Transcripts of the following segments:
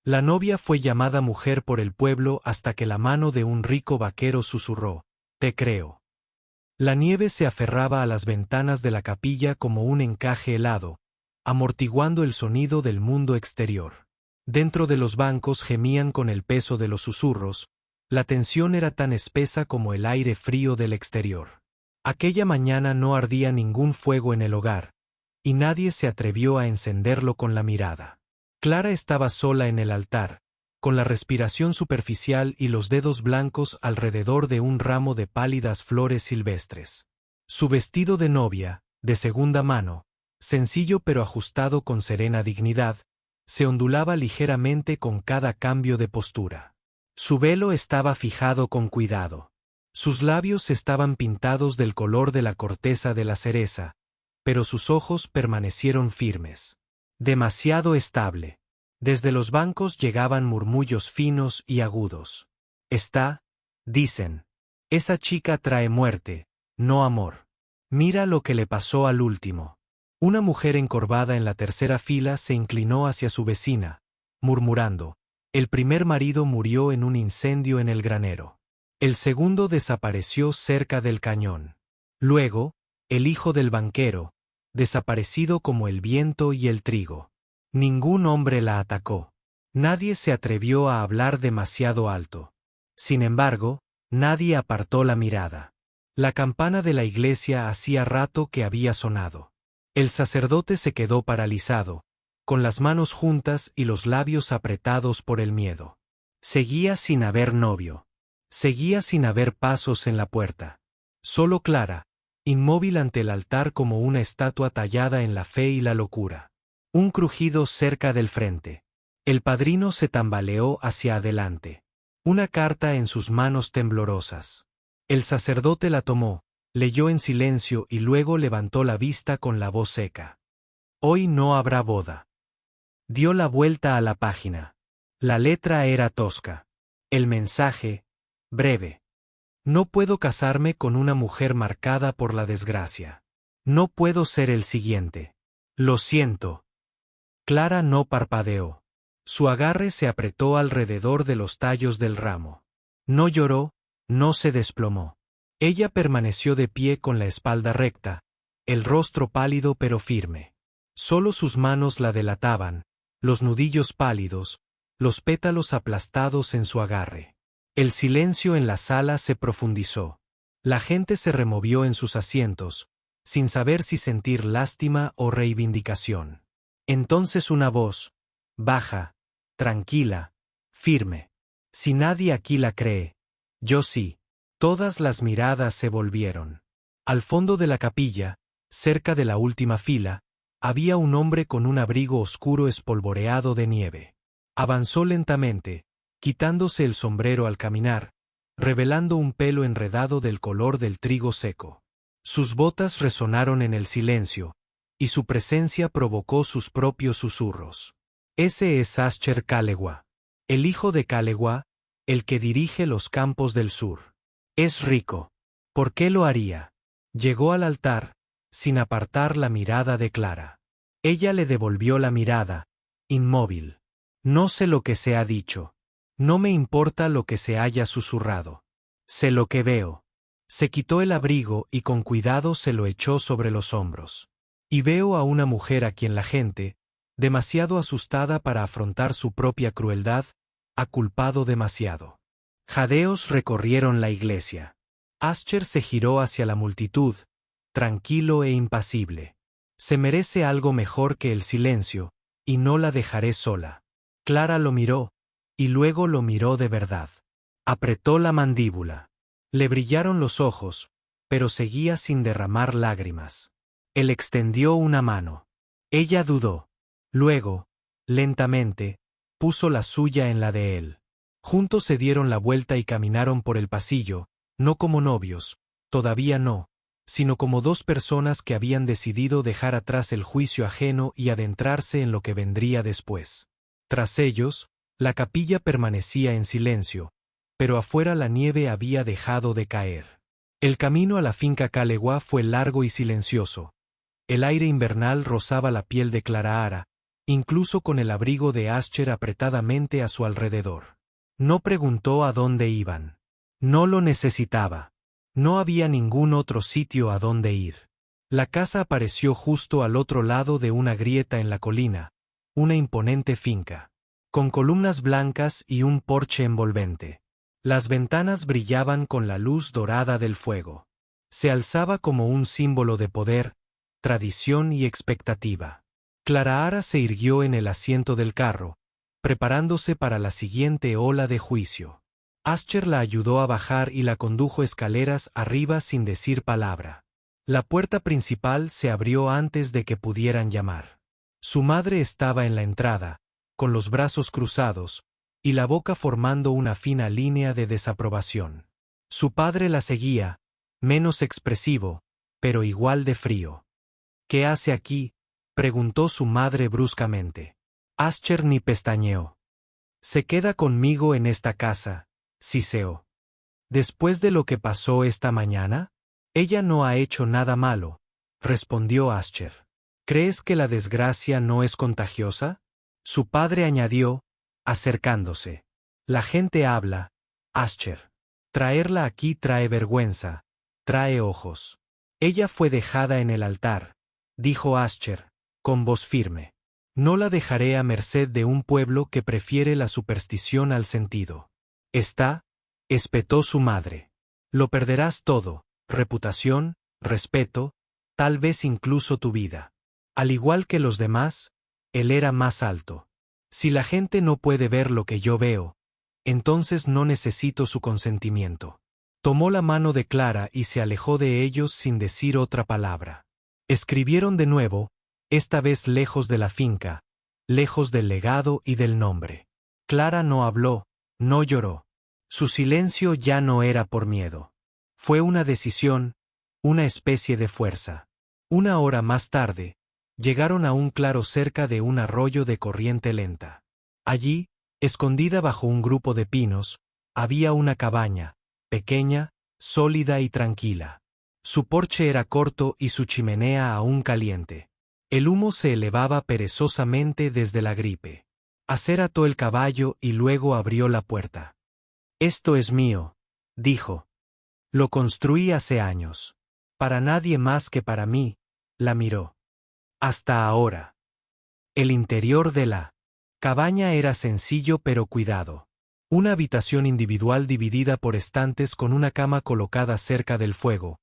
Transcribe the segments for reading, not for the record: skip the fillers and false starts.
La novia fue llamada mujer por el pueblo hasta que la mano de un rico vaquero susurró: «Te creo». La nieve se aferraba a las ventanas de la capilla como un encaje helado, amortiguando el sonido del mundo exterior. Dentro de los bancos gemían con el peso de los susurros, la tensión era tan espesa como el aire frío del exterior. Aquella mañana no ardía ningún fuego en el hogar, y nadie se atrevió a encenderlo con la mirada. Clara estaba sola en el altar, con la respiración superficial y los dedos blancos alrededor de un ramo de pálidas flores silvestres. Su vestido de novia, de segunda mano, sencillo pero ajustado con serena dignidad, se ondulaba ligeramente con cada cambio de postura. Su velo estaba fijado con cuidado. Sus labios estaban pintados del color de la corteza de la cereza, pero sus ojos permanecieron firmes. Demasiado estable. Desde los bancos llegaban murmullos finos y agudos. Dicen. Esa chica trae muerte, no amor. Mira lo que le pasó al último. Una mujer encorvada en la tercera fila se inclinó hacia su vecina, murmurando: el primer marido murió en un incendio en el granero. El segundo desapareció cerca del cañón. Luego, el hijo del banquero, desaparecido como el viento y el trigo. Ningún hombre la atacó. Nadie se atrevió a hablar demasiado alto. Sin embargo, nadie apartó la mirada. La campana de la iglesia hacía rato que había sonado. El sacerdote se quedó paralizado, con las manos juntas y los labios apretados por el miedo. Seguía sin haber novio. Seguía sin haber pasos en la puerta. Solo Clara, inmóvil ante el altar como una estatua tallada en la fe y la locura. Un crujido cerca del frente. El padrino se tambaleó hacia adelante. Una carta en sus manos temblorosas. El sacerdote la tomó, leyó en silencio y luego levantó la vista con la voz seca. Hoy no habrá boda. Dio la vuelta a la página. La letra era tosca. El mensaje, breve. No puedo casarme con una mujer marcada por la desgracia. No puedo ser el siguiente. Lo siento. Clara no parpadeó. Su agarre se apretó alrededor de los tallos del ramo. No lloró, no se desplomó. Ella permaneció de pie con la espalda recta, el rostro pálido pero firme. Solo sus manos la delataban, los nudillos pálidos, los pétalos aplastados en su agarre. El silencio en la sala se profundizó. La gente se removió en sus asientos, sin saber si sentir lástima o reivindicación. Entonces una voz, baja, tranquila, firme. Si nadie aquí la cree, yo sí. Todas las miradas se volvieron. Al fondo de la capilla, cerca de la última fila, había un hombre con un abrigo oscuro espolvoreado de nieve. Avanzó lentamente, quitándose el sombrero al caminar, revelando un pelo enredado del color del trigo seco. Sus botas resonaron en el silencio, y su presencia provocó sus propios susurros. Ese es Ascher Kalewa, el hijo de Kalewa, el que dirige los campos del sur. Es rico. ¿Por qué lo haría? Llegó al altar, sin apartar la mirada de Clara. Ella le devolvió la mirada, inmóvil. No sé lo que se ha dicho. No me importa lo que se haya susurrado. Sé lo que veo. Se quitó el abrigo y con cuidado se lo echó sobre los hombros. Y veo a una mujer a quien la gente, demasiado asustada para afrontar su propia crueldad, ha culpado demasiado. Jadeos recorrieron la iglesia. Ascher se giró hacia la multitud, tranquilo e impasible. Se merece algo mejor que el silencio, y no la dejaré sola. Clara lo miró, y luego lo miró de verdad. Apretó la mandíbula. Le brillaron los ojos, pero seguía sin derramar lágrimas. Él extendió una mano. Ella dudó. Luego, lentamente, puso la suya en la de él. Juntos se dieron la vuelta y caminaron por el pasillo, no como novios, todavía no, sino como dos personas que habían decidido dejar atrás el juicio ajeno y adentrarse en lo que vendría después. Tras ellos, la capilla permanecía en silencio, pero afuera la nieve había dejado de caer. El camino a la finca Kalewa fue largo y silencioso. El aire invernal rozaba la piel de Clara Ara, incluso con el abrigo de Ascher apretadamente a su alrededor. No preguntó a dónde iban. No lo necesitaba. No había ningún otro sitio a donde ir. La casa apareció justo al otro lado de una grieta en la colina, una imponente finca, con columnas blancas y un porche envolvente. Las ventanas brillaban con la luz dorada del fuego. Se alzaba como un símbolo de poder, tradición y expectativa. Clara se irguió en el asiento del carro, preparándose para la siguiente ola de juicio. Ascher la ayudó a bajar y la condujo escaleras arriba sin decir palabra. La puerta principal se abrió antes de que pudieran llamar. Su madre estaba en la entrada, con los brazos cruzados, y la boca formando una fina línea de desaprobación. Su padre la seguía, menos expresivo, pero igual de frío. ¿Qué hace aquí?, preguntó su madre bruscamente. Ascher ni pestañeó. «Se queda conmigo en esta casa», siseó. «¿Después de lo que pasó esta mañana?» «Ella no ha hecho nada malo», respondió Ascher. «¿Crees que la desgracia no es contagiosa?», su padre añadió, acercándose. «La gente habla, Ascher. Traerla aquí trae vergüenza, trae ojos». «Ella fue dejada en el altar», dijo Ascher, con voz firme. «No la dejaré a merced de un pueblo que prefiere la superstición al sentido». Espetó su madre. «Lo perderás todo, reputación, respeto, tal vez incluso tu vida. Al igual que los demás, él era más alto. Si la gente no puede ver lo que yo veo, entonces no necesito su consentimiento». Tomó la mano de Clara y se alejó de ellos sin decir otra palabra. Escribieron de nuevo, esta vez lejos de la finca, lejos del legado y del nombre. Clara no habló, no lloró. Su silencio ya no era por miedo. Fue una decisión, una especie de fuerza. Una hora más tarde, llegaron a un claro cerca de un arroyo de corriente lenta. Allí, escondida bajo un grupo de pinos, había una cabaña, pequeña, sólida y tranquila. Su porche era corto y su chimenea aún caliente. El humo se elevaba perezosamente desde la gripe. Acer ató el caballo y luego abrió la puerta. «Esto es mío», dijo. «Lo construí hace años. Para nadie más que para mí», la miró. «Hasta ahora». El interior de la cabaña era sencillo pero cuidado. Una habitación individual dividida por estantes con una cama colocada cerca del fuego,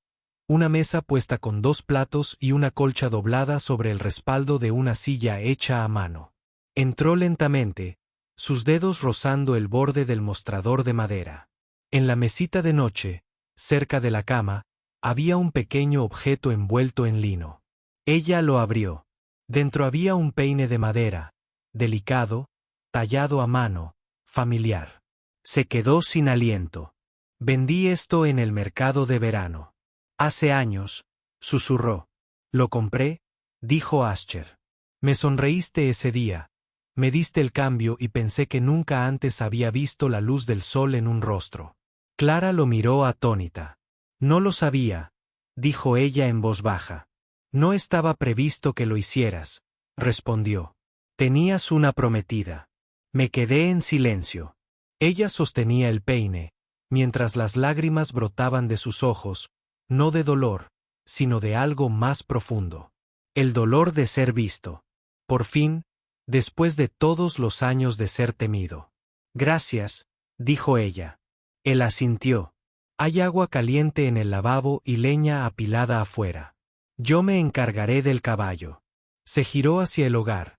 una mesa puesta con 2 platos y una colcha doblada sobre el respaldo de una silla hecha a mano. Entró lentamente, sus dedos rozando el borde del mostrador de madera. En la mesita de noche, cerca de la cama, había un pequeño objeto envuelto en lino. Ella lo abrió. Dentro había un peine de madera, delicado, tallado a mano, familiar. Se quedó sin aliento. «Vendí esto en el mercado de verano. Hace años», susurró. «Lo compré», dijo Ascher. «Me sonreíste ese día. Me diste el cambio y pensé que nunca antes había visto la luz del sol en un rostro». Clara lo miró atónita. «No lo sabía», dijo ella en voz baja. «No estaba previsto que lo hicieras», respondió. «Tenías una prometida». Me quedé en silencio. Ella sostenía el peine, mientras las lágrimas brotaban de sus ojos, no de dolor, sino de algo más profundo. El dolor de ser visto. Por fin, después de todos los años de ser temido. «Gracias», dijo ella. Él asintió. «Hay agua caliente en el lavabo y leña apilada afuera. Yo me encargaré del caballo». Se giró hacia el hogar.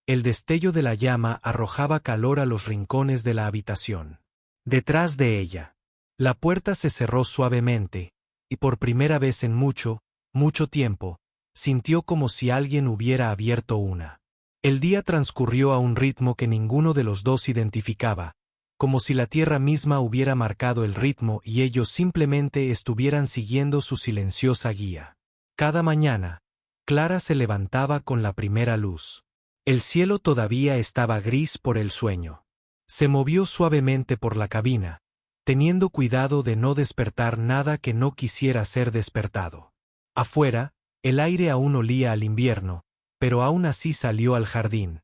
El destello de la llama arrojaba calor a los rincones de la habitación. Detrás de ella, la puerta se cerró suavemente, y por primera vez en mucho, mucho tiempo, sintió como si alguien hubiera abierto una. El día transcurrió a un ritmo que ninguno de los dos identificaba, como si la tierra misma hubiera marcado el ritmo y ellos simplemente estuvieran siguiendo su silenciosa guía. Cada mañana, Clara se levantaba con la primera luz. El cielo todavía estaba gris por el sueño. Se movió suavemente por la cabina, teniendo cuidado de no despertar nada que no quisiera ser despertado. Afuera, el aire aún olía al invierno, pero aún así salió al jardín,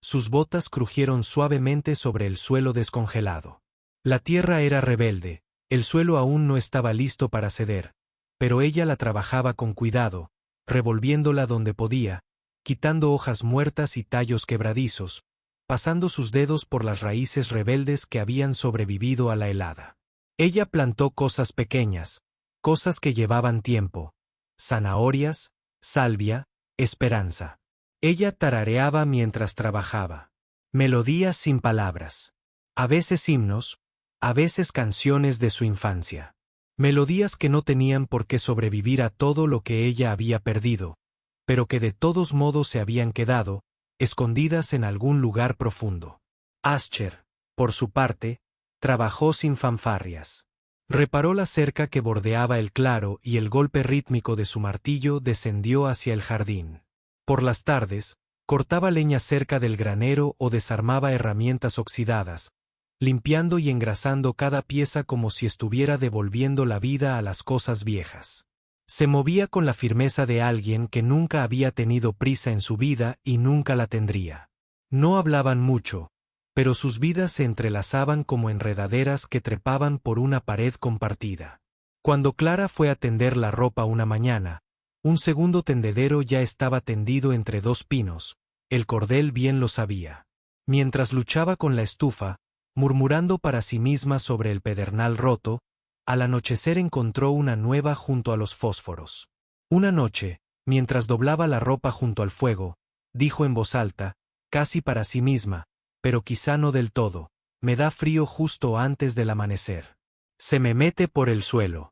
Sus botas crujieron suavemente sobre el suelo descongelado. La tierra era rebelde, el suelo aún no estaba listo para ceder, pero ella la trabajaba con cuidado, revolviéndola donde podía, quitando hojas muertas y tallos quebradizos, pasando sus dedos por las raíces rebeldes que habían sobrevivido a la helada. Ella plantó cosas pequeñas, cosas que llevaban tiempo: zanahorias, salvia, esperanza. Ella tarareaba mientras trabajaba. Melodías sin palabras. A veces himnos, a veces canciones de su infancia. Melodías que no tenían por qué sobrevivir a todo lo que ella había perdido, pero que de todos modos se habían quedado, escondidas en algún lugar profundo. Ascher, por su parte, trabajó sin fanfarrias. Reparó la cerca que bordeaba el claro y el golpe rítmico de su martillo descendió hacia el jardín. Por las tardes, cortaba leña cerca del granero o desarmaba herramientas oxidadas, limpiando y engrasando cada pieza como si estuviera devolviendo la vida a las cosas viejas. Se movía con la firmeza de alguien que nunca había tenido prisa en su vida y nunca la tendría. No hablaban mucho, pero sus vidas se entrelazaban como enredaderas que trepaban por una pared compartida. Cuando Clara fue a tender la ropa una mañana, un segundo tendedero ya estaba tendido entre dos pinos, el cordel bien lo sabía. Mientras luchaba con la estufa, murmurando para sí misma sobre el pedernal roto, al anochecer encontró una nueva junto a los fósforos. Una noche, mientras doblaba la ropa junto al fuego, dijo en voz alta, casi para sí misma, pero quizá no del todo: me da frío justo antes del amanecer. Se me mete por el suelo.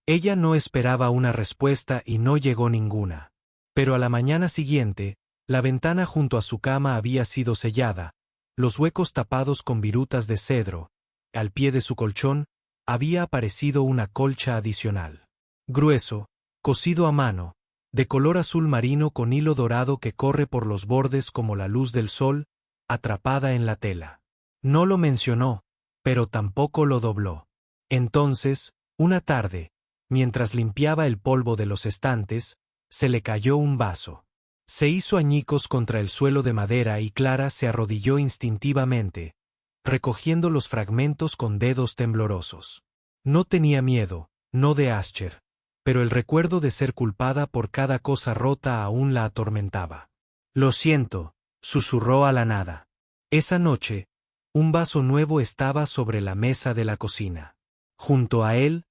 Ella no esperaba una respuesta y no llegó ninguna. Pero a la mañana siguiente, la ventana junto a su cama había sido sellada, los huecos tapados con virutas de cedro. Al pie de su colchón, había aparecido una colcha adicional. Grueso, cosido a mano, de color azul marino con hilo dorado que corre por los bordes como la luz del sol, atrapada en la tela. No lo mencionó, pero tampoco lo dobló. Entonces, una tarde, mientras limpiaba el polvo de los estantes, se le cayó un vaso. Se hizo añicos contra el suelo de madera y Clara se arrodilló instintivamente, recogiendo los fragmentos con dedos temblorosos. No tenía miedo, no de Ascher, pero el recuerdo de ser culpada por cada cosa rota aún la atormentaba. Lo siento, susurró a la nada. Esa noche, un vaso nuevo estaba sobre la mesa de la cocina. Junto a él,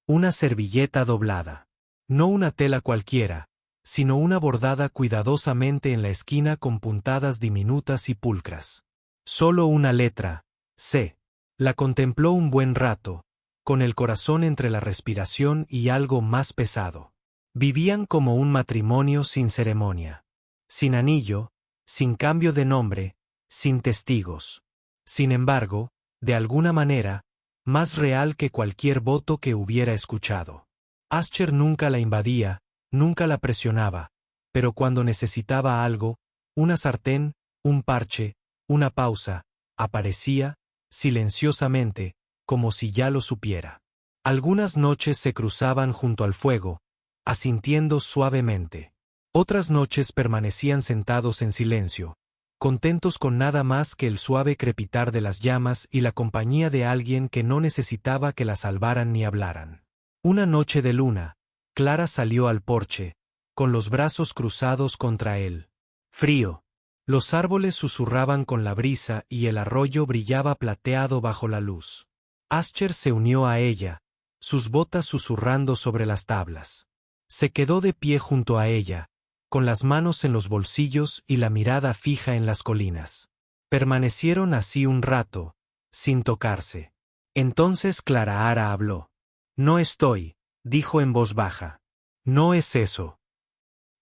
una servilleta doblada. No una tela cualquiera, sino una bordada cuidadosamente en la esquina con puntadas diminutas y pulcras. Solo una letra, C. La contempló un buen rato, con el corazón entre la respiración y algo más pesado. Vivían como un matrimonio sin ceremonia. Sin anillo, sin cambio de nombre, sin testigos. Sin embargo, de alguna manera, más real que cualquier voto que hubiera escuchado. Ascher nunca la invadía, nunca la presionaba, pero cuando necesitaba algo, una sartén, un parche, una pausa, aparecía, silenciosamente, como si ya lo supiera. Algunas noches se cruzaban junto al fuego, asintiendo suavemente. Otras noches permanecían sentados en silencio, contentos con nada más que el suave crepitar de las llamas y la compañía de alguien que no necesitaba que la salvaran ni hablaran. Una noche de luna, Clara salió al porche, con los brazos cruzados contra él. Frío. Los árboles susurraban con la brisa y el arroyo brillaba plateado bajo la luz. Ascher se unió a ella, sus botas susurrando sobre las tablas. Se quedó de pie junto a ella, con las manos en los bolsillos y la mirada fija en las colinas. Permanecieron así un rato, sin tocarse. Entonces Clara Ara habló. No estoy, dijo en voz baja. No es eso.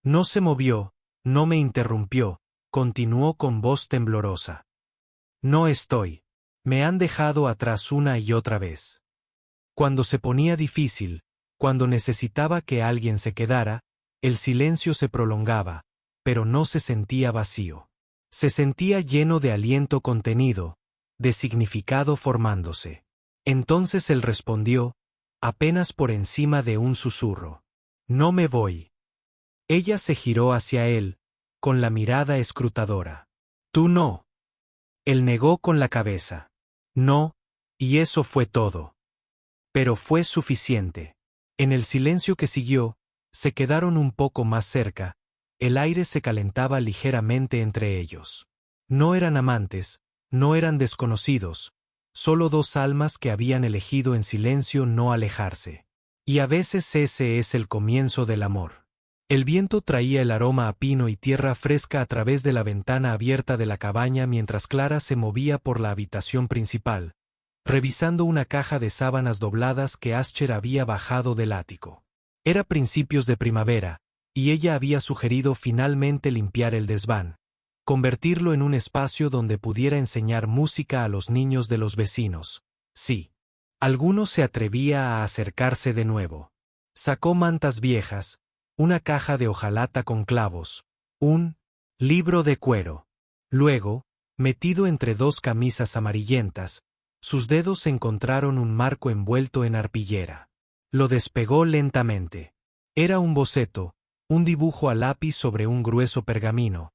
No se movió, no me interrumpió, continuó con voz temblorosa. No estoy. Me han dejado atrás una y otra vez. Cuando se ponía difícil, cuando necesitaba que alguien se quedara, el silencio se prolongaba, pero no se sentía vacío. Se sentía lleno de aliento contenido, de significado formándose. Entonces él respondió, apenas por encima de un susurro. No me voy. Ella se giró hacia él, con la mirada escrutadora. Tú no. Él negó con la cabeza. No, y eso fue todo. Pero fue suficiente. En el silencio que siguió, se quedaron un poco más cerca, el aire se calentaba ligeramente entre ellos. No eran amantes, no eran desconocidos, solo dos almas que habían elegido en silencio no alejarse. Y a veces ese es el comienzo del amor. El viento traía el aroma a pino y tierra fresca a través de la ventana abierta de la cabaña mientras Clara se movía por la habitación principal, revisando una caja de sábanas dobladas que Ascher había bajado del ático. Era principios de primavera, y ella había sugerido finalmente limpiar el desván, convertirlo en un espacio donde pudiera enseñar música a los niños de los vecinos. Sí. Alguno se atrevía a acercarse de nuevo. Sacó mantas viejas, una caja de hojalata con clavos, un libro de cuero. Luego, metido entre dos camisas amarillentas, sus dedos encontraron un marco envuelto en arpillera. Lo despegó lentamente. Era un boceto, un dibujo a lápiz sobre un grueso pergamino,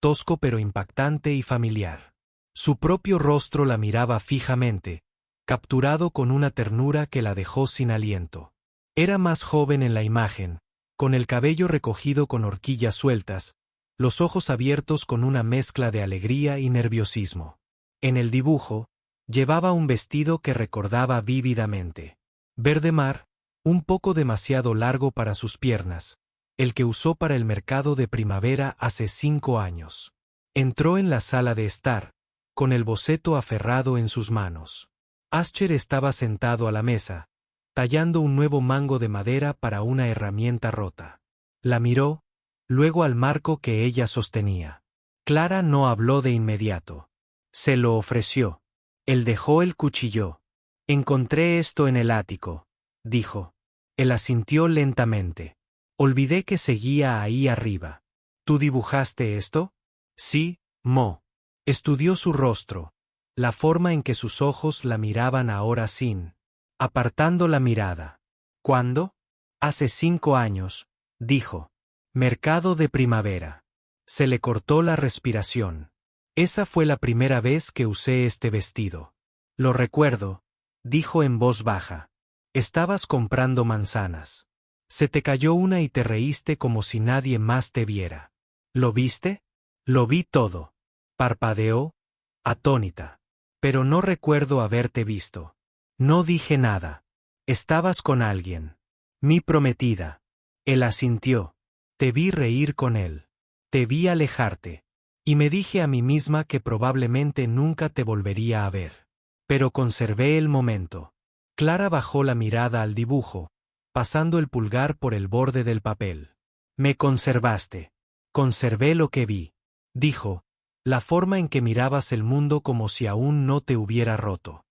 tosco pero impactante y familiar. Su propio rostro la miraba fijamente, capturado con una ternura que la dejó sin aliento. Era más joven en la imagen, con el cabello recogido con horquillas sueltas, los ojos abiertos con una mezcla de alegría y nerviosismo. En el dibujo, llevaba un vestido que recordaba vívidamente. Verde mar, un poco demasiado largo para sus piernas, el que usó para el mercado de primavera hace 5 años. Entró en la sala de estar, con el boceto aferrado en sus manos. Ascher estaba sentado a la mesa, tallando un nuevo mango de madera para una herramienta rota. La miró, luego al marco que ella sostenía. Clara no habló de inmediato. Se lo ofreció. Él dejó el cuchillo. Encontré esto en el ático, dijo. Él asintió lentamente. Olvidé que seguía ahí arriba. ¿Tú dibujaste esto? Sí, Mo. Estudió su rostro, la forma en que sus ojos la miraban ahora sin, apartando la mirada. ¿Cuándo? Hace 5 años, dijo. Mercado de primavera. Se le cortó la respiración. Esa fue la primera vez que usé este vestido. Lo recuerdo, dijo en voz baja. Estabas comprando manzanas. Se te cayó una y te reíste como si nadie más te viera. ¿Lo viste? Lo vi todo. Parpadeó, atónita. Pero no recuerdo haberte visto. No dije nada. Estabas con alguien. Mi prometida. Él asintió. Te vi reír con él. Te vi alejarte. Y me dije a mí misma que probablemente nunca te volvería a ver. Pero conservé el momento. Clara bajó la mirada al dibujo, pasando el pulgar por el borde del papel. Me conservaste. Conservé lo que vi, dijo, la forma en que mirabas el mundo como si aún no te hubiera roto.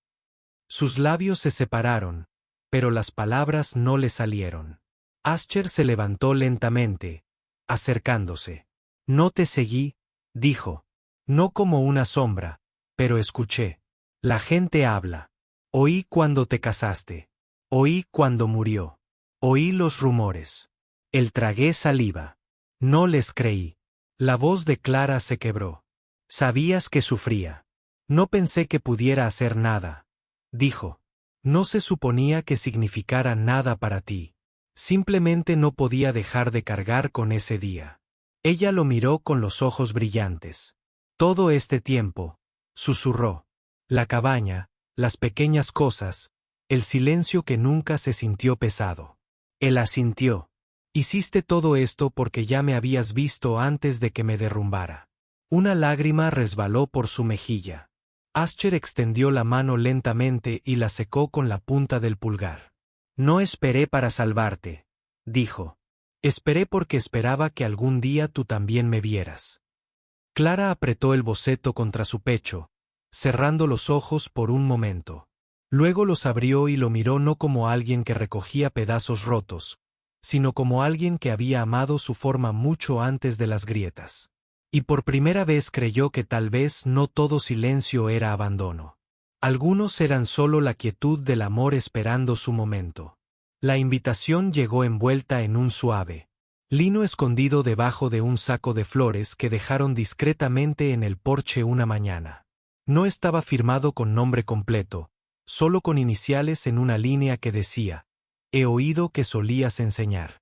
Sus labios se separaron, pero las palabras no le salieron. Ascher se levantó lentamente, acercándose. No te seguí, dijo. No como una sombra, pero escuché. La gente habla. Oí cuando te casaste. Oí cuando murió. Oí los rumores. El tragué saliva. No les creí. La voz de Clara se quebró. Sabías que sufría. No pensé que pudiera hacer nada, dijo. No se suponía que significara nada para ti. Simplemente no podía dejar de cargar con ese día. Ella lo miró con los ojos brillantes. Todo este tiempo, susurró. La cabaña, las pequeñas cosas, el silencio que nunca se sintió pesado. Él asintió. Hiciste todo esto porque ya me habías visto antes de que me derrumbara. Una lágrima resbaló por su mejilla. Ascher extendió la mano lentamente y la secó con la punta del pulgar. No esperé para salvarte, dijo. Esperé porque esperaba que algún día tú también me vieras. Clara apretó el boceto contra su pecho, cerrando los ojos por un momento. Luego los abrió y lo miró no como alguien que recogía pedazos rotos, sino como alguien que había amado su forma mucho antes de las grietas. Y por primera vez creyó que tal vez no todo silencio era abandono. Algunos eran solo la quietud del amor esperando su momento. La invitación llegó envuelta en un suave Lino escondido debajo de un saco de flores que dejaron discretamente en el porche una mañana. No estaba firmado con nombre completo, solo con iniciales en una línea que decía: «He oído que solías enseñar.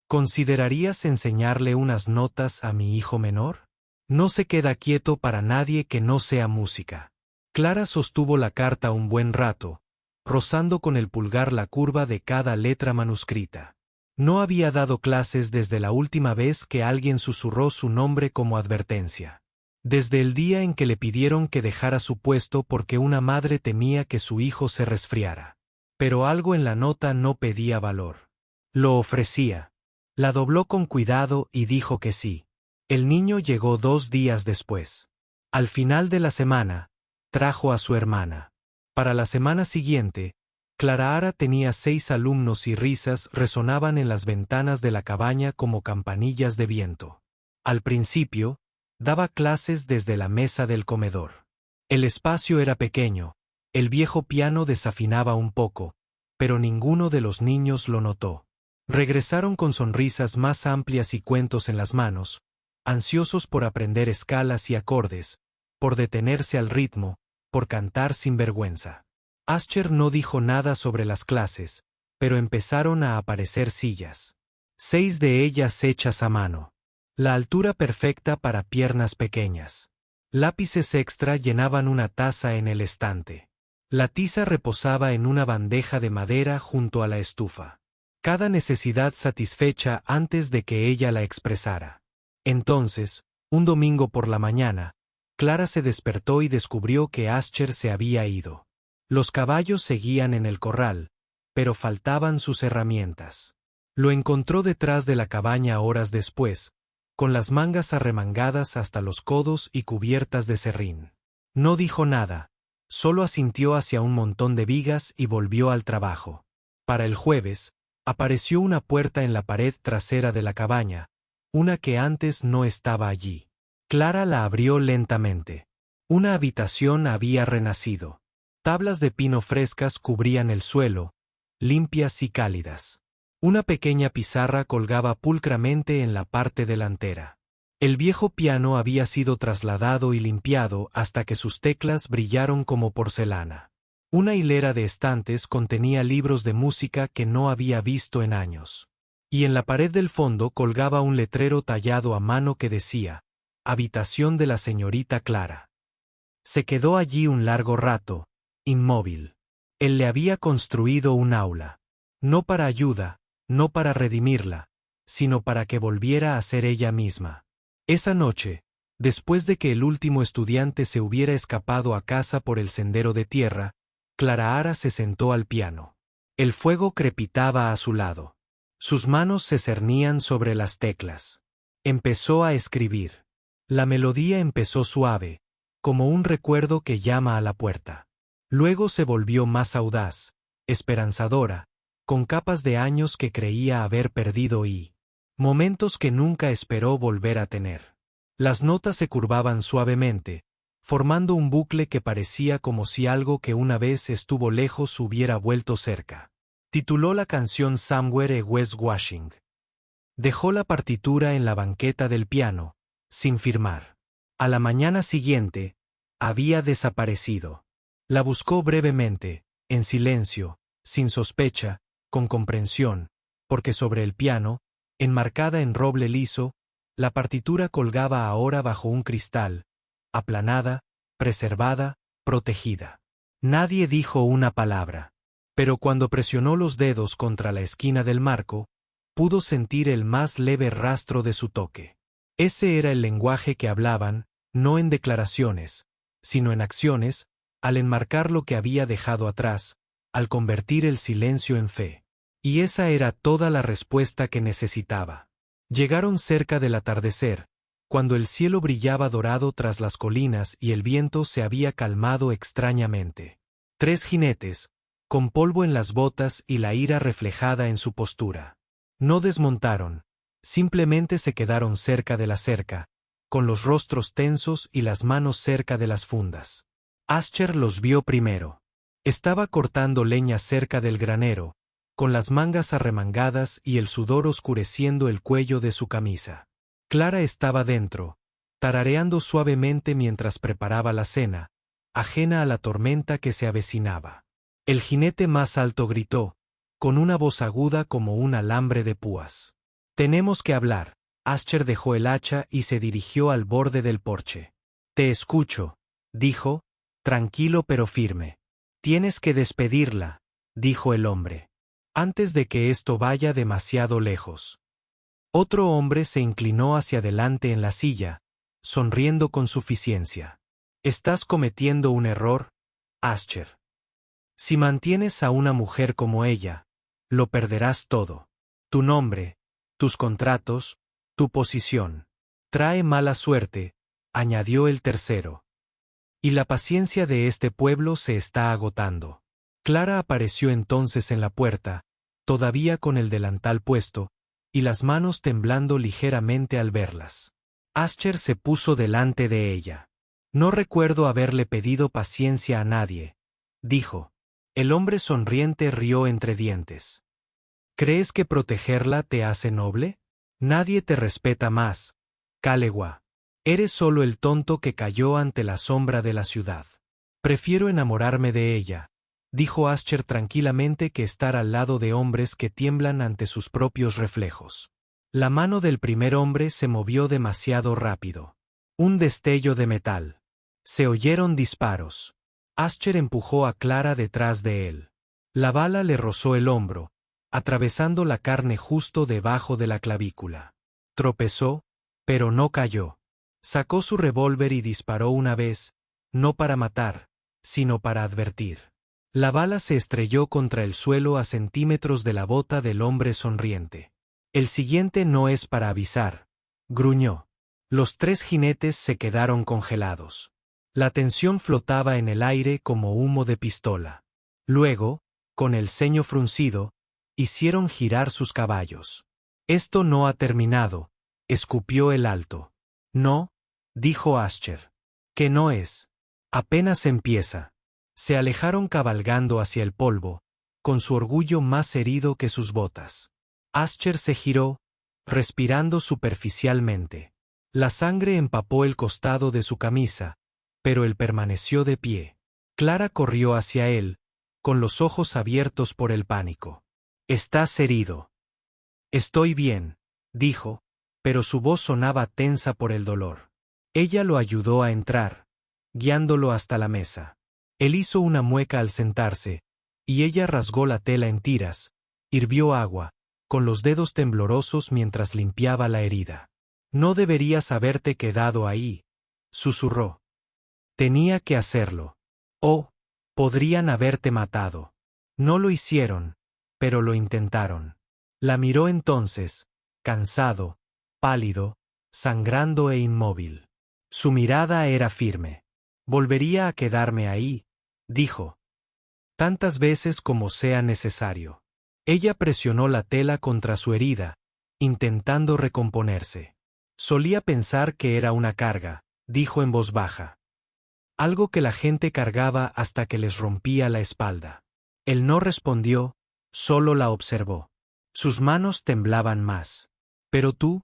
¿Considerarías enseñarle unas notas a mi hijo menor? No se queda quieto para nadie que no sea música». Clara sostuvo la carta un buen rato, rozando con el pulgar la curva de cada letra manuscrita. No había dado clases desde la última vez que alguien susurró su nombre como advertencia. Desde el día en que le pidieron que dejara su puesto porque una madre temía que su hijo se resfriara. Pero algo en la nota no pedía valor. Lo ofrecía. La dobló con cuidado y dijo que sí. El niño llegó 2 días después. Al final de la semana, trajo a su hermana. Para la semana siguiente, Clara Ara tenía 6 alumnos y risas resonaban en las ventanas de la cabaña como campanillas de viento. Al principio, daba clases desde la mesa del comedor. El espacio era pequeño, el viejo piano desafinaba un poco, pero ninguno de los niños lo notó. Regresaron con sonrisas más amplias y cuentos en las manos, ansiosos por aprender escalas y acordes, por detenerse al ritmo, por cantar sin vergüenza. Ascher no dijo nada sobre las clases, pero empezaron a aparecer sillas. 6 de ellas hechas a mano. La altura perfecta para piernas pequeñas. Lápices extra llenaban una taza en el estante. La tiza reposaba en una bandeja de madera junto a la estufa. Cada necesidad satisfecha antes de que ella la expresara. Entonces, un domingo por la mañana, Clara se despertó y descubrió que Ascher se había ido. Los caballos seguían en el corral, pero faltaban sus herramientas. Lo encontró detrás de la cabaña horas después, con las mangas arremangadas hasta los codos y cubiertas de serrín. No dijo nada, solo asintió hacia un montón de vigas y volvió al trabajo. Para el jueves, apareció una puerta en la pared trasera de la cabaña, una que antes no estaba allí. Clara la abrió lentamente. Una habitación había renacido. Tablas de pino frescas cubrían el suelo, limpias y cálidas. Una pequeña pizarra colgaba pulcramente en la parte delantera. El viejo piano había sido trasladado y limpiado hasta que sus teclas brillaron como porcelana. Una hilera de estantes contenía libros de música que no había visto en años. Y en la pared del fondo colgaba un letrero tallado a mano que decía: «Habitación de la señorita Clara». Se quedó allí un largo rato, inmóvil. Él le había construido un aula. No para ayuda, no para redimirla, sino para que volviera a ser ella misma. Esa noche, después de que el último estudiante se hubiera escapado a casa por el sendero de tierra, Clara Ara se sentó al piano. El fuego crepitaba a su lado. Sus manos se cernían sobre las teclas. Empezó a escribir. La melodía empezó suave, como un recuerdo que llama a la puerta. Luego se volvió más audaz, esperanzadora, con capas de años que creía haber perdido y momentos que nunca esperó volver a tener. Las notas se curvaban suavemente, formando un bucle que parecía como si algo que una vez estuvo lejos hubiera vuelto cerca. Tituló la canción Somewhere in West Washing. Dejó la partitura en la banqueta del piano, sin firmar. A la mañana siguiente, había desaparecido. La buscó brevemente, en silencio, sin sospecha, con comprensión, porque sobre el piano, enmarcada en roble liso, la partitura colgaba ahora bajo un cristal, aplanada, preservada, protegida. Nadie dijo una palabra, pero cuando presionó los dedos contra la esquina del marco, pudo sentir el más leve rastro de su toque. Ese era el lenguaje que hablaban, no en declaraciones, sino en acciones, al enmarcar lo que había dejado atrás, al convertir el silencio en fe. Y esa era toda la respuesta que necesitaba. Llegaron cerca del atardecer, cuando el cielo brillaba dorado tras las colinas y el viento se había calmado extrañamente. 3 jinetes, con polvo en las botas y la ira reflejada en su postura. No desmontaron, simplemente se quedaron cerca de la cerca, con los rostros tensos y las manos cerca de las fundas. Ascher los vio primero. Estaba cortando leña cerca del granero, con las mangas arremangadas y el sudor oscureciendo el cuello de su camisa. Clara estaba dentro, tarareando suavemente mientras preparaba la cena, ajena a la tormenta que se avecinaba. El jinete más alto gritó, con una voz aguda como un alambre de púas. «Tenemos que hablar». Ascher dejó el hacha y se dirigió al borde del porche. «Te escucho», dijo, tranquilo pero firme. «Tienes que despedirla», dijo el hombre, «antes de que esto vaya demasiado lejos». Otro hombre se inclinó hacia adelante en la silla, sonriendo con suficiencia. «Estás cometiendo un error, Ascher. Si mantienes a una mujer como ella, lo perderás todo. Tu nombre, tus contratos, tu posición. Trae mala suerte», añadió el tercero. «Y la paciencia de este pueblo se está agotando». Clara apareció entonces en la puerta, todavía con el delantal puesto, y las manos temblando ligeramente al verlas. Ascher se puso delante de ella. «No recuerdo haberle pedido paciencia a nadie», dijo. El hombre sonriente rió entre dientes. «¿Crees que protegerla te hace noble? Nadie te respeta más, Kalewa. Eres solo el tonto que cayó ante la sombra de la ciudad. Prefiero enamorarme de ella», dijo Ascher tranquilamente, «que estar al lado de hombres que tiemblan ante sus propios reflejos». La mano del primer hombre se movió demasiado rápido. Un destello de metal. Se oyeron disparos. Ascher empujó a Clara detrás de él. La bala le rozó el hombro, atravesando la carne justo debajo de la clavícula. Tropezó, pero no cayó. Sacó su revólver y disparó una vez, no para matar, sino para advertir. La bala se estrelló contra el suelo a centímetros de la bota del hombre sonriente. «El siguiente no es para avisar», gruñó. Los tres jinetes se quedaron congelados. La tensión flotaba en el aire como humo de pistola. Luego, con el ceño fruncido, hicieron girar sus caballos. «Esto no ha terminado», escupió el alto. «No», dijo Ascher. «¿Qué no es? Apenas empieza». Se alejaron cabalgando hacia el polvo, con su orgullo más herido que sus botas. Ascher se giró, respirando superficialmente. La sangre empapó el costado de su camisa, pero él permaneció de pie. Clara corrió hacia él, con los ojos abiertos por el pánico. «Estás herido». «Estoy bien», dijo, pero su voz sonaba tensa por el dolor. Ella lo ayudó a entrar, guiándolo hasta la mesa. Él hizo una mueca al sentarse, y ella rasgó la tela en tiras, hirvió agua, con los dedos temblorosos mientras limpiaba la herida. «No deberías haberte quedado ahí», susurró. «Tenía que hacerlo. Oh, podrían haberte matado. No lo hicieron, pero lo intentaron». La miró entonces, cansado, pálido, sangrando e inmóvil. Su mirada era firme. «Volvería a quedarme ahí», dijo. «Tantas veces como sea necesario». Ella presionó la tela contra su herida, intentando recomponerse. «Solía pensar que era una carga», dijo en voz baja. «Algo que la gente cargaba hasta que les rompía la espalda». Él no respondió, solo la observó. Sus manos temblaban más. «Pero tú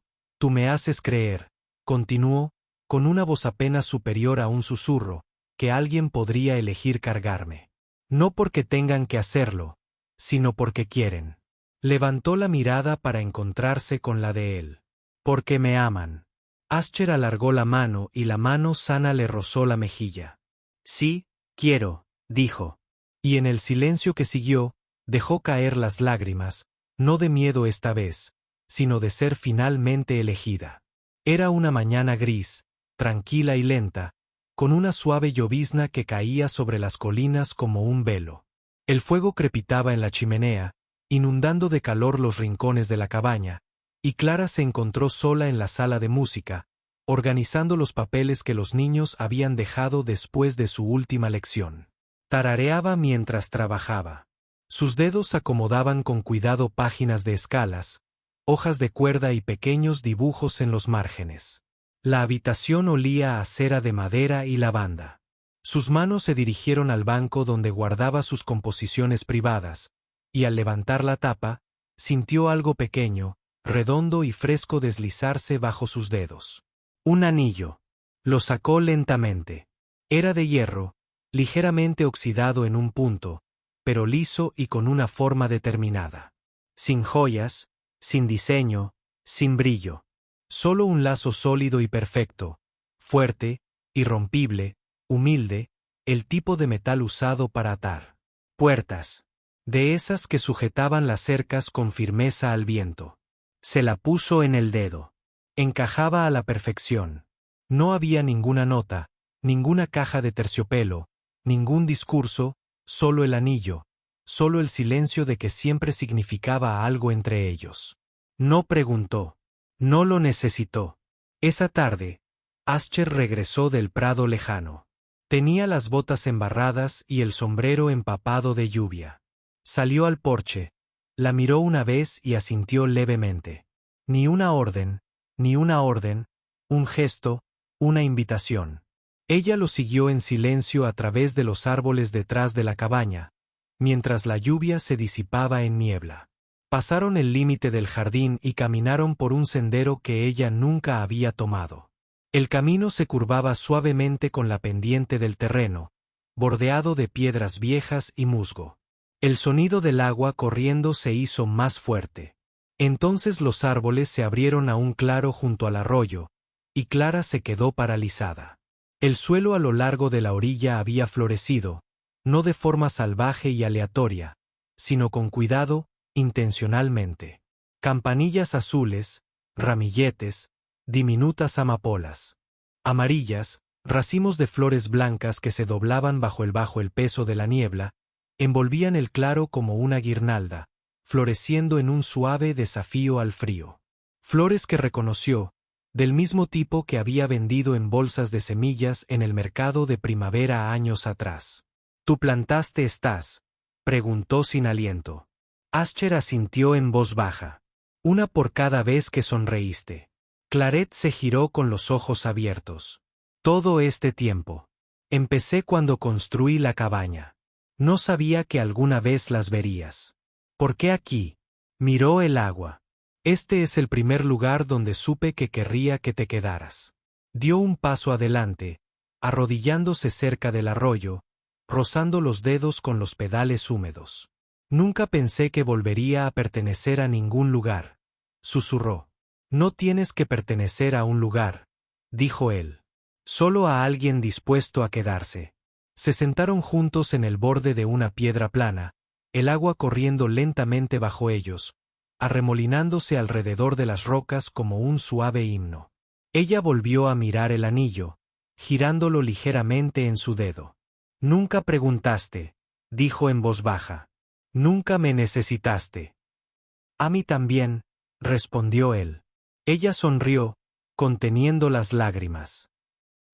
me haces creer», continuó, con una voz apenas superior a un susurro, «que alguien podría elegir cargarme. No porque tengan que hacerlo, sino porque quieren». Levantó la mirada para encontrarse con la de él. «Porque me aman». Ascher alargó la mano y la mano sana le rozó la mejilla. «Sí, quiero», dijo. Y en el silencio que siguió, dejó caer las lágrimas, no de miedo esta vez, sino de ser finalmente elegida. Era una mañana gris, tranquila y lenta, con una suave llovizna que caía sobre las colinas como un velo. El fuego crepitaba en la chimenea, inundando de calor los rincones de la cabaña, y Clara se encontró sola en la sala de música, organizando los papeles que los niños habían dejado después de su última lección. Tarareaba mientras trabajaba. Sus dedos acomodaban con cuidado páginas de escalas, hojas de cuerda y pequeños dibujos en los márgenes. La habitación olía a cera de madera y lavanda. Sus manos se dirigieron al banco donde guardaba sus composiciones privadas, y al levantar la tapa, sintió algo pequeño, redondo y fresco deslizarse bajo sus dedos. Un anillo. Lo sacó lentamente. Era de hierro, ligeramente oxidado en un punto, pero liso y con una forma determinada. Sin joyas, sin diseño, sin brillo. Solo un lazo sólido y perfecto, fuerte, irrompible, humilde, el tipo de metal usado para atar puertas. De esas que sujetaban las cercas con firmeza al viento. Se la puso en el dedo. Encajaba a la perfección. No había ninguna nota, ninguna caja de terciopelo, ningún discurso, solo el anillo, solo el silencio de que siempre significaba algo entre ellos. No preguntó. No lo necesitó. Esa tarde, Ascher regresó del prado lejano. Tenía las botas embarradas y el sombrero empapado de lluvia. Salió al porche, la miró una vez y asintió levemente. Ni una orden, un gesto, una invitación. Ella lo siguió en silencio a través de los árboles detrás de la cabaña, mientras la lluvia se disipaba en niebla. Pasaron el límite del jardín y caminaron por un sendero que ella nunca había tomado. El camino se curvaba suavemente con la pendiente del terreno, bordeado de piedras viejas y musgo. El sonido del agua corriendo se hizo más fuerte. Entonces los árboles se abrieron a un claro junto al arroyo, y Clara se quedó paralizada. El suelo a lo largo de la orilla había florecido, no de forma salvaje y aleatoria, sino con cuidado, intencionalmente. Campanillas azules, ramilletes, diminutas amapolas. Amarillas, racimos de flores blancas que se doblaban bajo el peso de la niebla, envolvían el claro como una guirnalda, floreciendo en un suave desafío al frío. Flores que reconoció, del mismo tipo que había vendido en bolsas de semillas en el mercado de primavera años atrás. ¿Tú plantaste estas?, preguntó sin aliento. Ascher asintió en voz baja. Una por cada vez que sonreíste. Claret se giró con los ojos abiertos. Todo este tiempo. Empecé cuando construí la cabaña. No sabía que alguna vez las verías. ¿Por qué aquí? Miró el agua. Este es el primer lugar donde supe que querría que te quedaras. Dio un paso adelante, arrodillándose cerca del arroyo, rozando los dedos con los pedales húmedos. Nunca pensé que volvería a pertenecer a ningún lugar, susurró. No tienes que pertenecer a un lugar, dijo él. Solo a alguien dispuesto a quedarse. Se sentaron juntos en el borde de una piedra plana, el agua corriendo lentamente bajo ellos, arremolinándose alrededor de las rocas como un suave himno. Ella volvió a mirar el anillo, girándolo ligeramente en su dedo. Nunca preguntaste, dijo en voz baja. Nunca me necesitaste. A mí también, respondió él. Ella sonrió, conteniendo las lágrimas.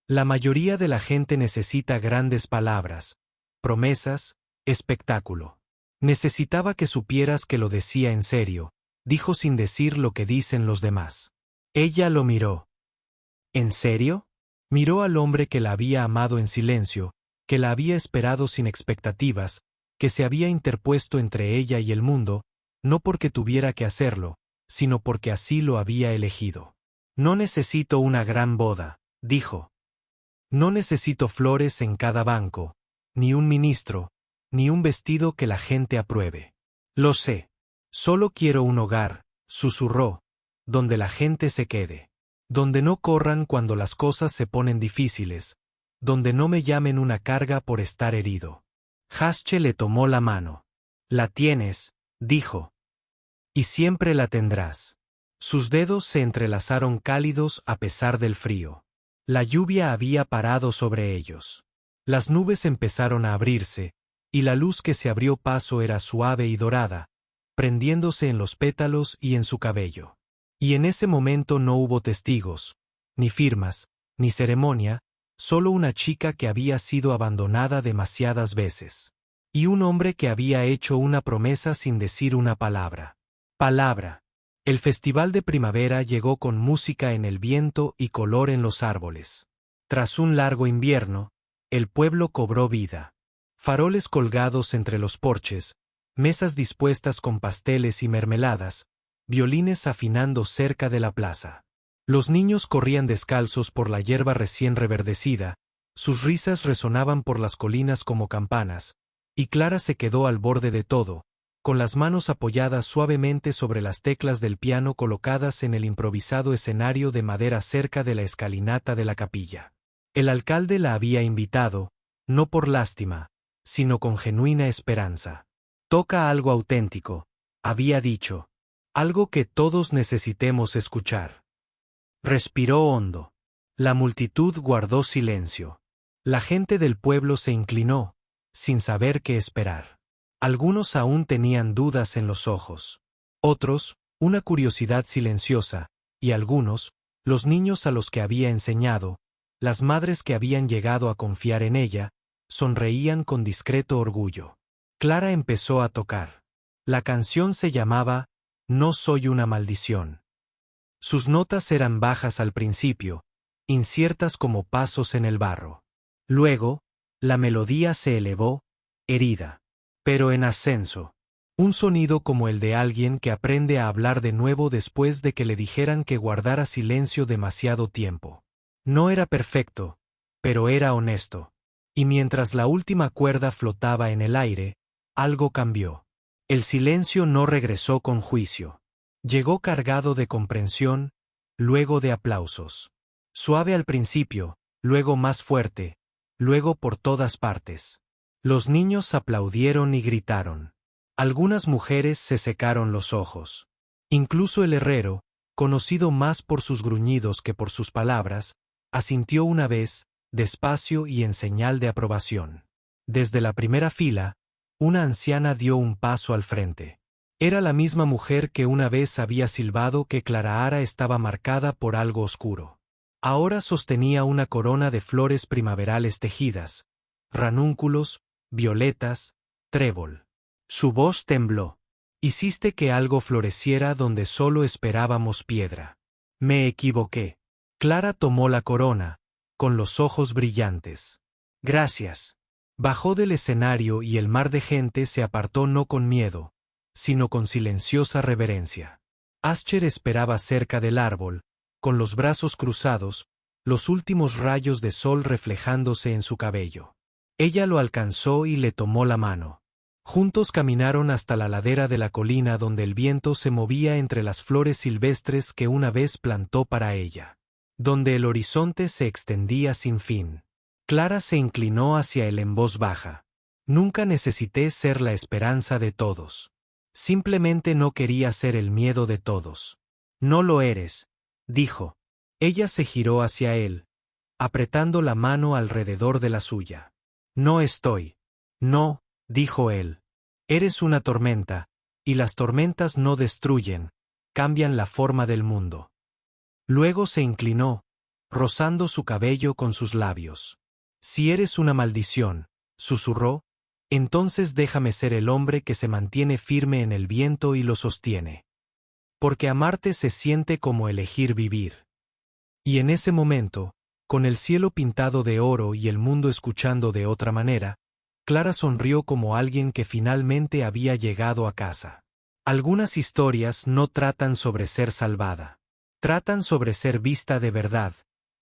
La mayoría de la gente necesita grandes palabras, promesas, espectáculo. Necesitaba que supieras que lo decía en serio, dijo sin decir lo que dicen los demás. Ella lo miró. ¿En serio? Miró al hombre que la había amado en silencio, que la había esperado sin expectativas, que se había interpuesto entre ella y el mundo, no porque tuviera que hacerlo, sino porque así lo había elegido. No necesito una gran boda, dijo. No necesito flores en cada banco, ni un ministro, ni un vestido que la gente apruebe. Lo sé. Solo quiero un hogar, susurró, donde la gente se quede. Donde no corran cuando las cosas se ponen difíciles, donde no me llamen una carga por estar herido. Jasche le tomó la mano. La tienes, dijo. Y siempre la tendrás. Sus dedos se entrelazaron cálidos a pesar del frío. La lluvia había parado sobre ellos. Las nubes empezaron a abrirse, y la luz que se abrió paso era suave y dorada, prendiéndose en los pétalos y en su cabello. Y en ese momento no hubo testigos, ni firmas, ni ceremonia, solo una chica que había sido abandonada demasiadas veces. Y un hombre que había hecho una promesa sin decir una palabra. Palabra. El festival de primavera llegó con música en el viento y color en los árboles. Tras un largo invierno, el pueblo cobró vida. Faroles colgados entre los porches, mesas dispuestas con pasteles y mermeladas, violines afinando cerca de la plaza. Los niños corrían descalzos por la hierba recién reverdecida, sus risas resonaban por las colinas como campanas, y Clara se quedó al borde de todo, con las manos apoyadas suavemente sobre las teclas del piano colocadas en el improvisado escenario de madera cerca de la escalinata de la capilla. El alcalde la había invitado, no por lástima, sino con genuina esperanza. Toca algo auténtico, había dicho, algo que todos necesitemos escuchar. Respiró hondo. La multitud guardó silencio. La gente del pueblo se inclinó, sin saber qué esperar. Algunos aún tenían dudas en los ojos. Otros, una curiosidad silenciosa, y algunos, los niños a los que había enseñado, las madres que habían llegado a confiar en ella, sonreían con discreto orgullo. Clara empezó a tocar. La canción se llamaba No soy una maldición. Sus notas eran bajas al principio, inciertas como pasos en el barro. Luego, la melodía se elevó, herida, pero en ascenso. Un sonido como el de alguien que aprende a hablar de nuevo después de que le dijeran que guardara silencio demasiado tiempo. No era perfecto, pero era honesto. Y mientras la última cuerda flotaba en el aire, algo cambió. El silencio no regresó con juicio. Llegó cargado de comprensión, luego de aplausos. Suave al principio, luego más fuerte, luego por todas partes. Los niños aplaudieron y gritaron. Algunas mujeres se secaron los ojos. Incluso el herrero, conocido más por sus gruñidos que por sus palabras, asintió una vez, despacio y en señal de aprobación. Desde la primera fila, una anciana dio un paso al frente. Era la misma mujer que una vez había silbado que Clarahara estaba marcada por algo oscuro. Ahora sostenía una corona de flores primaverales tejidas, ranúnculos, violetas, trébol. Su voz tembló. Hiciste que algo floreciera donde solo esperábamos piedra. Me equivoqué. Clara tomó la corona, con los ojos brillantes. Gracias. Bajó del escenario y el mar de gente se apartó no con miedo, sino con silenciosa reverencia. Ascher esperaba cerca del árbol, con los brazos cruzados, los últimos rayos de sol reflejándose en su cabello. Ella lo alcanzó y le tomó la mano. Juntos caminaron hasta la ladera de la colina donde el viento se movía entre las flores silvestres que una vez plantó para ella. Donde el horizonte se extendía sin fin. Clara se inclinó hacia él en voz baja. Nunca necesité ser la esperanza de todos. Simplemente no quería ser el miedo de todos. No lo eres, dijo. Ella se giró hacia él, apretando la mano alrededor de la suya. No estoy. No, dijo él. Eres una tormenta, y las tormentas no destruyen, cambian la forma del mundo. Luego se inclinó, rozando su cabello con sus labios. Si eres una maldición, susurró, entonces déjame ser el hombre que se mantiene firme en el viento y lo sostiene. Porque amarte se siente como elegir vivir. Y en ese momento, con el cielo pintado de oro y el mundo escuchando de otra manera, Clara sonrió como alguien que finalmente había llegado a casa. Algunas historias no tratan sobre ser salvada. Tratan sobre ser vista de verdad.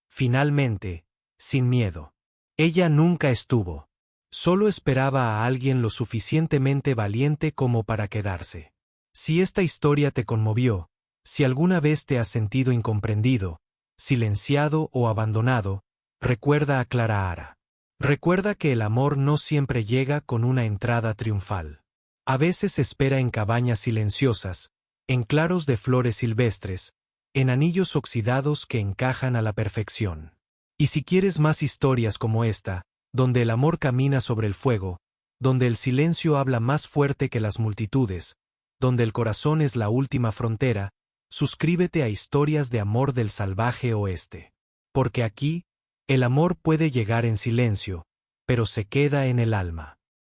Finalmente, sin miedo. Ella nunca estuvo. Solo esperaba a alguien lo suficientemente valiente como para quedarse. Si esta historia te conmovió, si alguna vez te has sentido incomprendido, silenciado o abandonado, recuerda a Clarahara. Recuerda que el amor no siempre llega con una entrada triunfal. A veces espera en cabañas silenciosas, en claros de flores silvestres, en anillos oxidados que encajan a la perfección. Y si quieres más historias como esta, donde el amor camina sobre el fuego, donde el silencio habla más fuerte que las multitudes, donde el corazón es la última frontera, suscríbete a Historias de Amor del Salvaje Oeste. Porque aquí, el amor puede llegar en silencio, pero se queda en el alma.